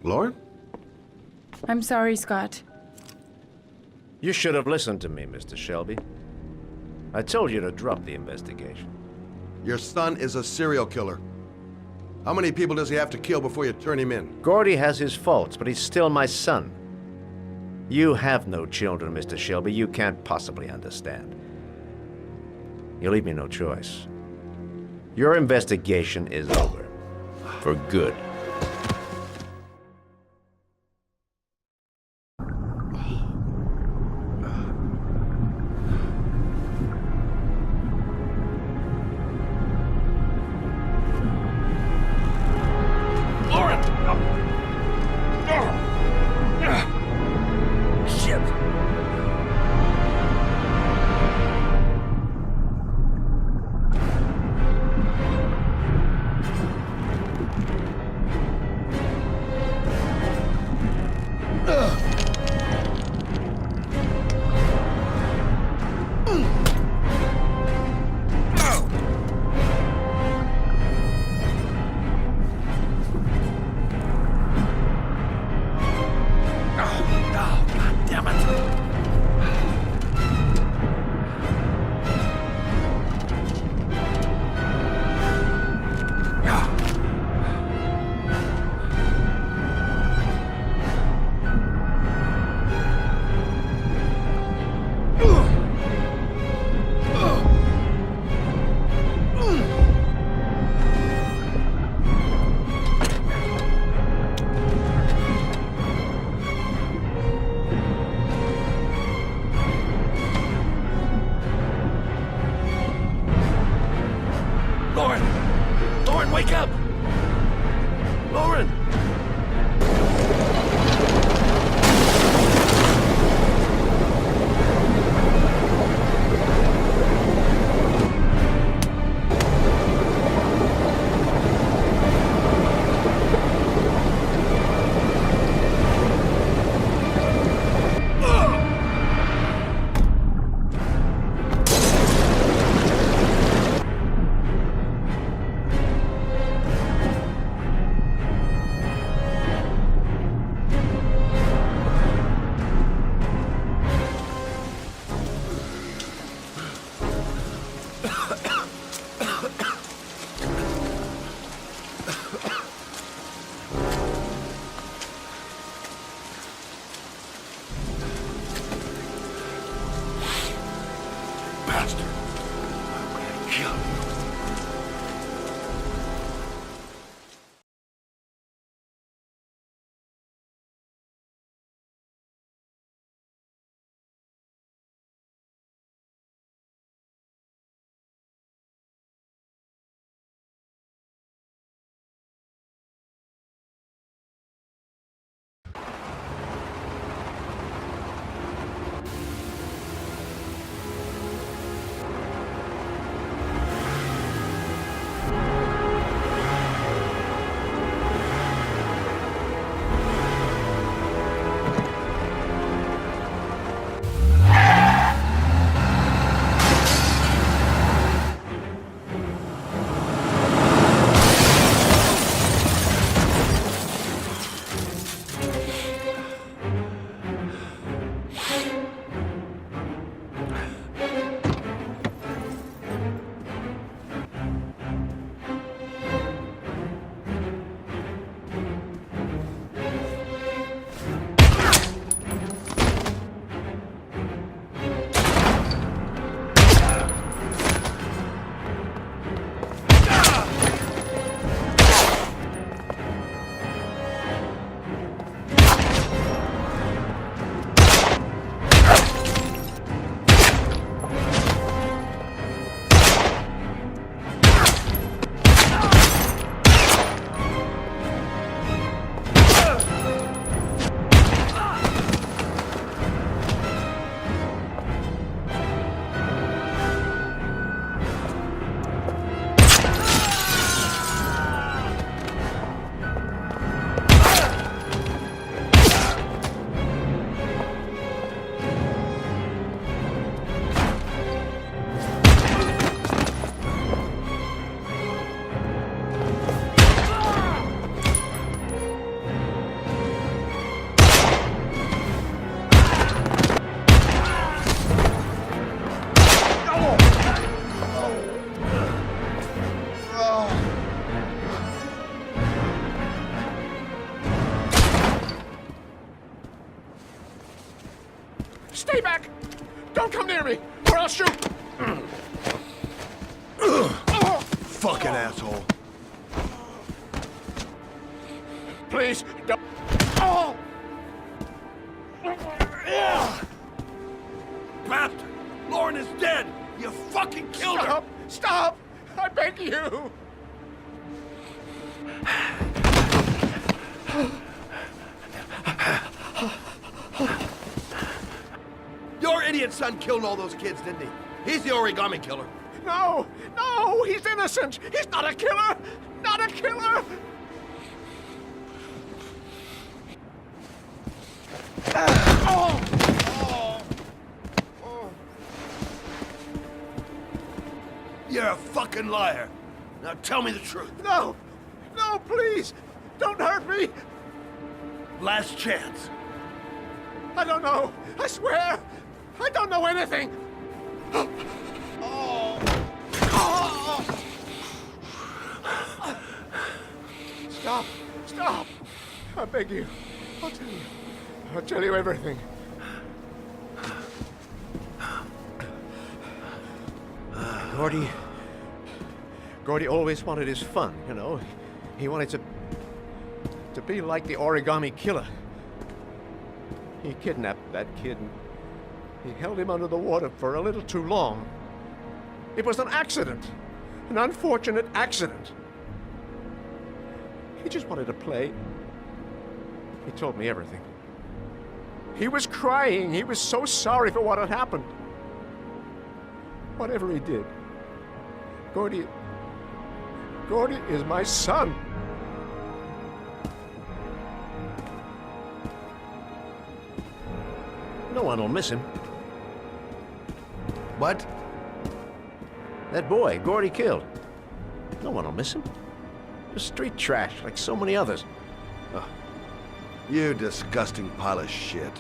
Lauren? I'm sorry, Scott. You should have listened to me, Mr. Shelby. I told you to drop the investigation. Your son is a serial killer. How many people does he have to kill before you turn him in? Gordy has his faults, but he's still my son. You have no children, Mr. Shelby. You can't possibly understand. You leave me no choice. Your investigation is over. For good. Lauren, wake up! Lauren! Stay back! Don't come near me, or I'll shoot! Fucking asshole. Please, don't. Oh! Bastard! Lauren is dead! You fucking killed her! Stop! Stop! I beg you! Your idiot son killed all those kids, didn't he? He's the origami killer. No! No! He's innocent! He's not a killer! Not a killer! You're a fucking liar. Now tell me the truth. No! No, please! Don't hurt me! Last chance. I don't know! I swear! I don't know anything! Stop! Stop! I beg you. I'll tell you. I'll tell you everything. Gordy always wanted his fun, you know. He wanted to be like the origami killer. He kidnapped that kid and he held him under the water for a little too long. It was an accident, an unfortunate accident. He just wanted to play. He told me everything. He was crying. He was so sorry for what had happened. Whatever he did, Gordy is my son. No one will miss him. What? That boy, Gordy killed. No one will miss him. Just street trash like so many others. You disgusting pile of shit.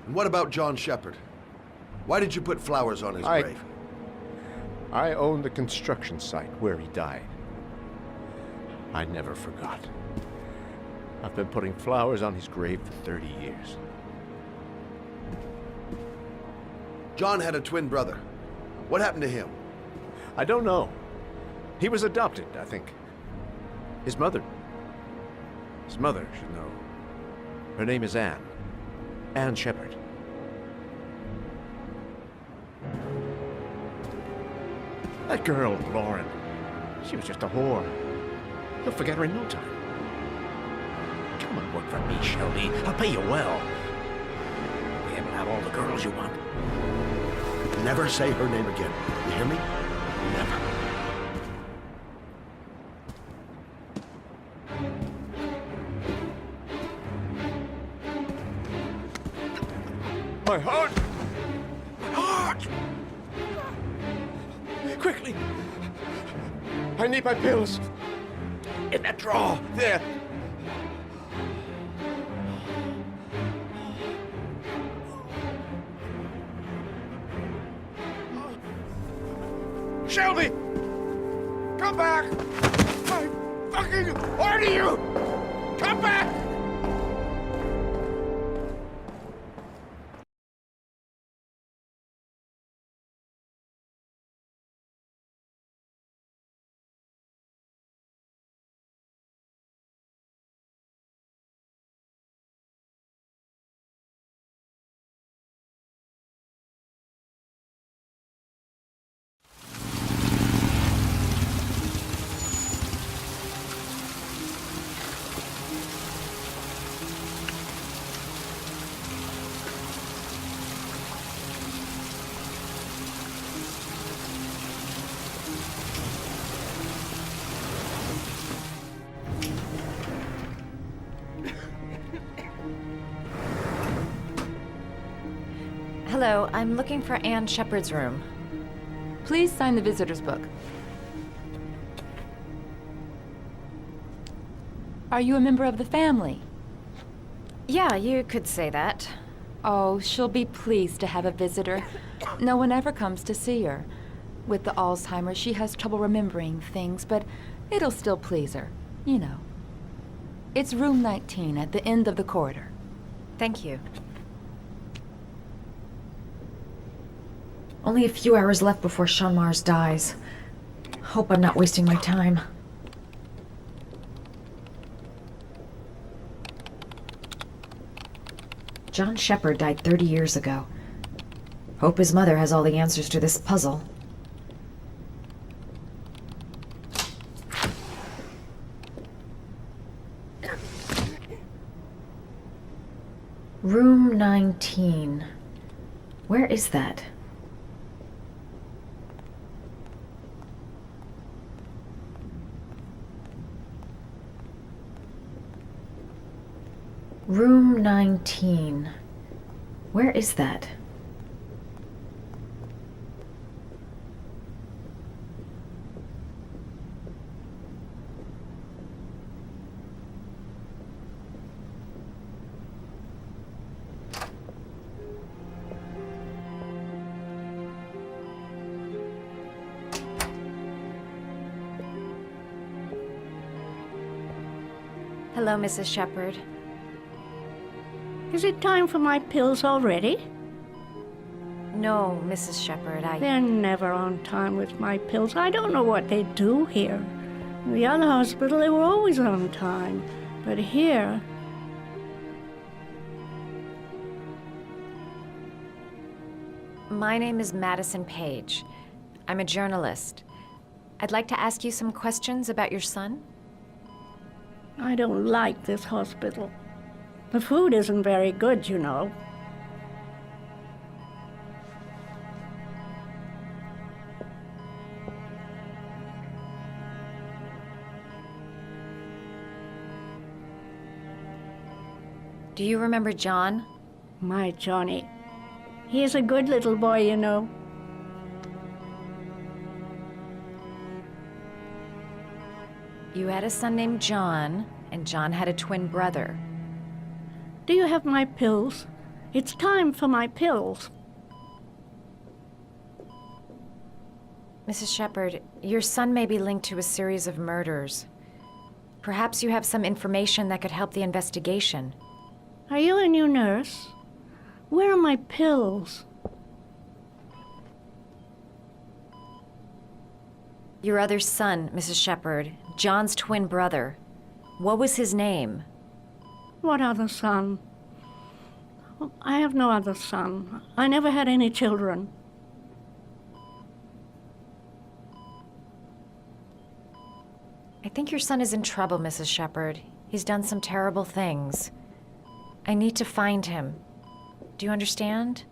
And what about John Shepard? Why did you put flowers on his grave? I own the construction site where he died. I never forgot. I've been putting flowers on his grave for 30 years. John had a twin brother. What happened to him? I don't know. He was adopted, I think. His mother should know. Her name is Anne. Anne Shepard. That girl, Lauren, she was just a whore. You'll forget her in no time. Come and work for me, Shelby. I'll pay you well. Be able to have all the girls you want. Never say her name again. You hear me? Never. My heart! My heart! Quickly! I need my pills. In that drawer. There. Shelby! Come back! I fucking order you! Come back! Hello, I'm looking for Anne Shepard's room. Please sign the visitor's book. Are you a member of the family? Yeah, you could say that. Oh, she'll be pleased to have a visitor. No one ever comes to see her. With the Alzheimer's, she has trouble remembering things, but it'll still please her, you know. It's room 19 at the end of the corridor. Thank you. Only a few hours left before Sean Mars dies. Hope I'm not wasting my time. John Shepard died 30 years ago. Hope his mother has all the answers to this puzzle. Room 19. Where is that? Room 19. Where is that? Hello, Mrs. Shepard. Is it time for my pills already? No, Mrs. Shepard, They're never on time with my pills. I don't know what they do here. In the other hospital, they were always on time. But here... My name is Madison Page. I'm a journalist. I'd like to ask you some questions about your son. I don't like this hospital. The food isn't very good, you know. Do you remember John? My Johnny. He is a good little boy, you know. You had a son named John, and John had a twin brother. Do you have my pills? It's time for my pills. Mrs. Shepard, your son may be linked to a series of murders. Perhaps you have some information that could help the investigation. Are you a new nurse? Where are my pills? Your other son, Mrs. Shepard, John's twin brother. What was his name? What other son? I have no other son. I never had any children. I think your son is in trouble, Mrs. Shepard. He's done some terrible things. I need to find him. Do you understand?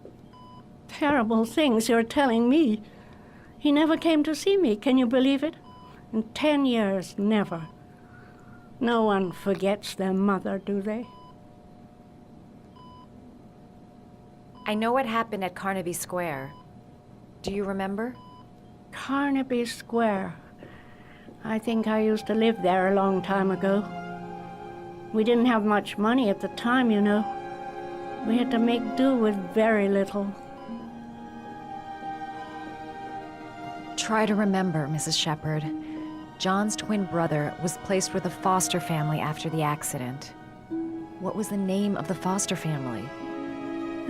Terrible things you're telling me. He never came to see me, can you believe it? In 10 years, never. No one forgets their mother, do they? I know what happened at Carnaby Square. Do you remember? Carnaby Square. I think I used to live there a long time ago. We didn't have much money at the time, you know. We had to make do with very little. Try to remember, Mrs. Shepard. John's twin brother was placed with a foster family after the accident. What was the name of the foster family?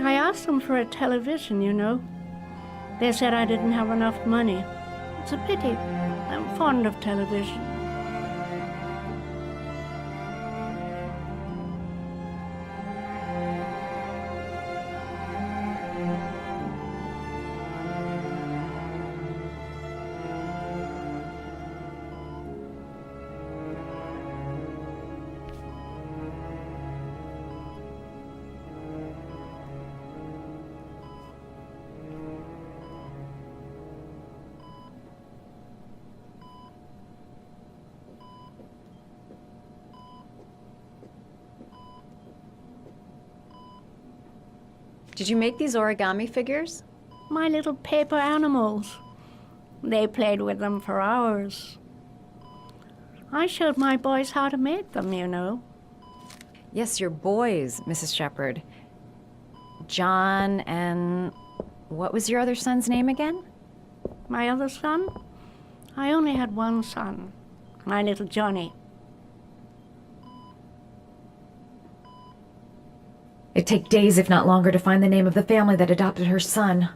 I asked them for a television, you know. They said I didn't have enough money. It's a pity. I'm fond of television. Did you make these origami figures? My little paper animals. They played with them for hours. I showed my boys how to make them, you know. Yes, your boys, Mrs. Shepard. John and... what was your other son's name again? My other son? I only had one son, my little Johnny. It'd take days, if not longer, to find the name of the family that adopted her son.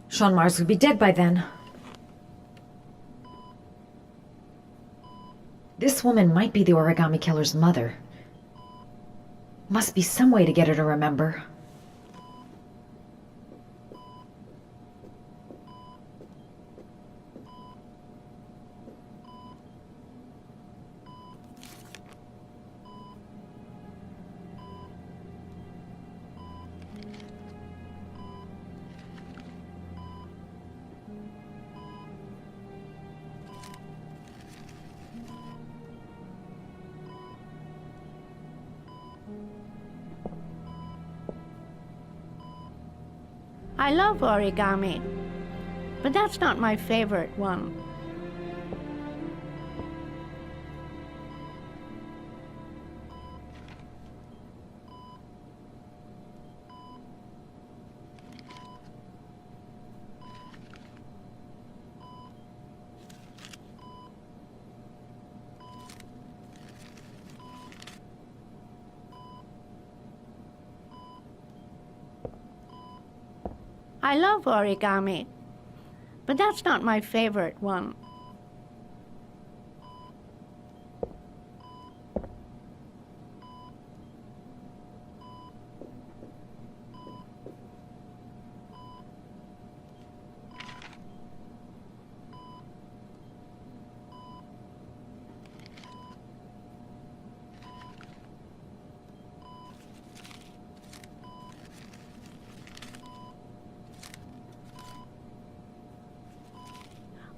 Sean Mars would be dead by then. This woman might be the origami killer's mother. Must be some way to get her to remember. I love origami, but that's not my favorite one. I love origami, but that's not my favorite one.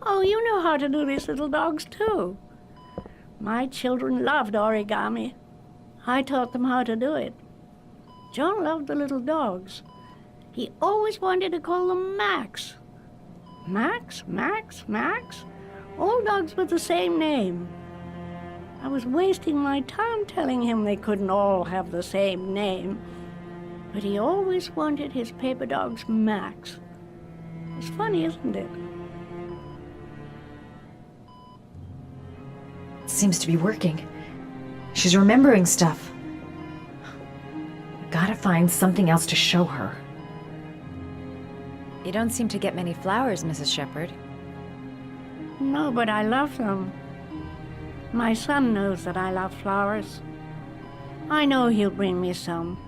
Oh, you know how to do these little dogs, too. My children loved origami. I taught them how to do it. John loved the little dogs. He always wanted to call them Max. Max, Max, Max? All dogs with the same name. I was wasting my time telling him they couldn't all have the same name. But he always wanted his paper dogs Max. It's funny, isn't it? Seems to be working. She's remembering stuff. Gotta find something else to show her. You don't seem to get many flowers, Mrs. Shepherd. No, but I love them. My son knows that I love flowers. I know he'll bring me some.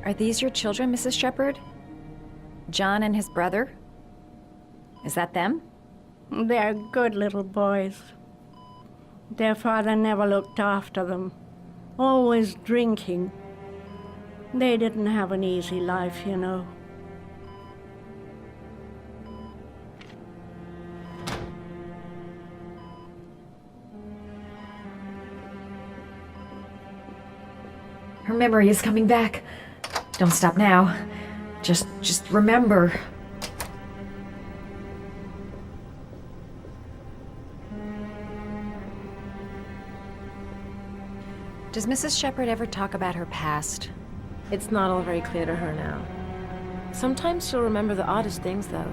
Are these your children, Mrs. Shepherd? John and his brother? Is that them? They're good little boys. Their father never looked after them, always drinking. They didn't have an easy life, you know. Her memory is coming back. Don't stop now. Just remember. Does Mrs. Shepherd ever talk about her past? It's not all very clear to her now. Sometimes she'll remember the oddest things, though.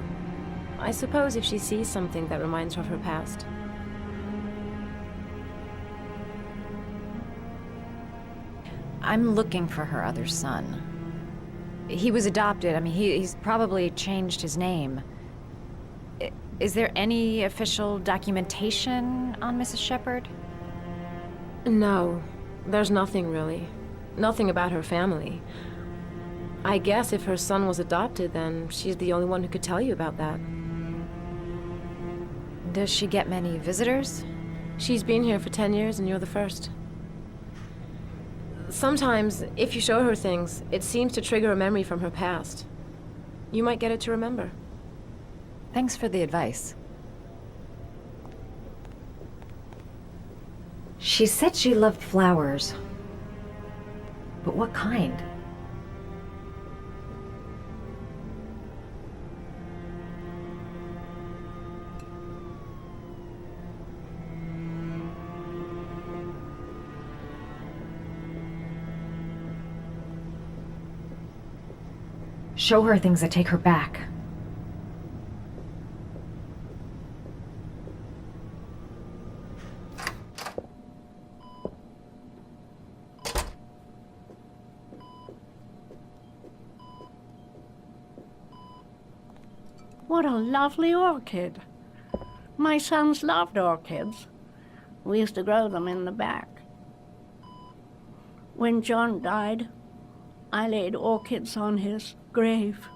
I suppose if she sees something that reminds her of her past. I'm looking for her other son. He was adopted. I mean, he's probably changed his name. Is there any official documentation on Mrs. Shepherd? No, there's nothing really. Nothing about her family. I guess if her son was adopted, then she's the only one who could tell you about that. Does she get many visitors? She's been here for 10 years and you're the first. Sometimes, if you show her things, it seems to trigger a memory from her past. You might get it to remember. Thanks for the advice. She said she loved flowers. But what kind? Show her things that take her back. What a lovely orchid. My sons loved orchids. We used to grow them in the back. When John died, I laid orchids on his grave.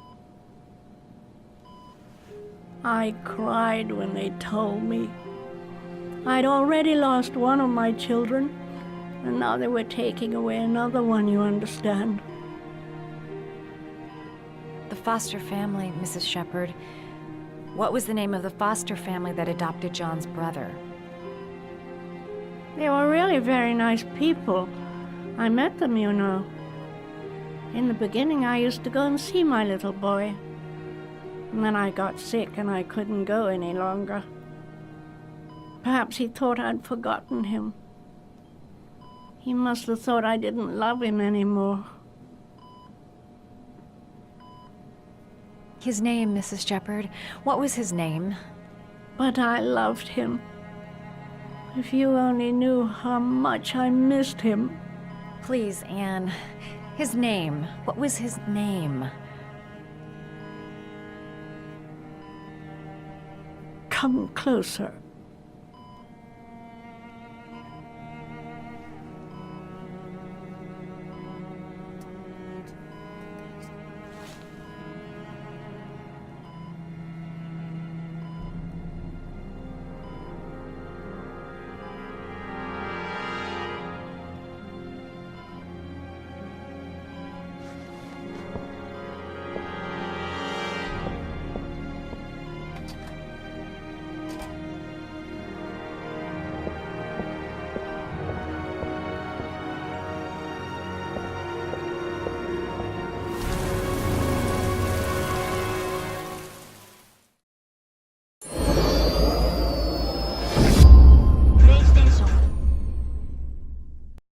I cried when they told me. I'd already lost one of my children, and now they were taking away another one, you understand. The foster family, Mrs. Shepherd. What was the name of the foster family that adopted John's brother? They were really very nice people. I met them, you know. In the beginning, I used to go and see my little boy. And then I got sick and I couldn't go any longer. Perhaps he thought I'd forgotten him. He must have thought I didn't love him anymore. His name, Mrs. Shepherd. What was his name? But I loved him. If you only knew how much I missed him. Please, Anne. His name. What was his name? Come closer.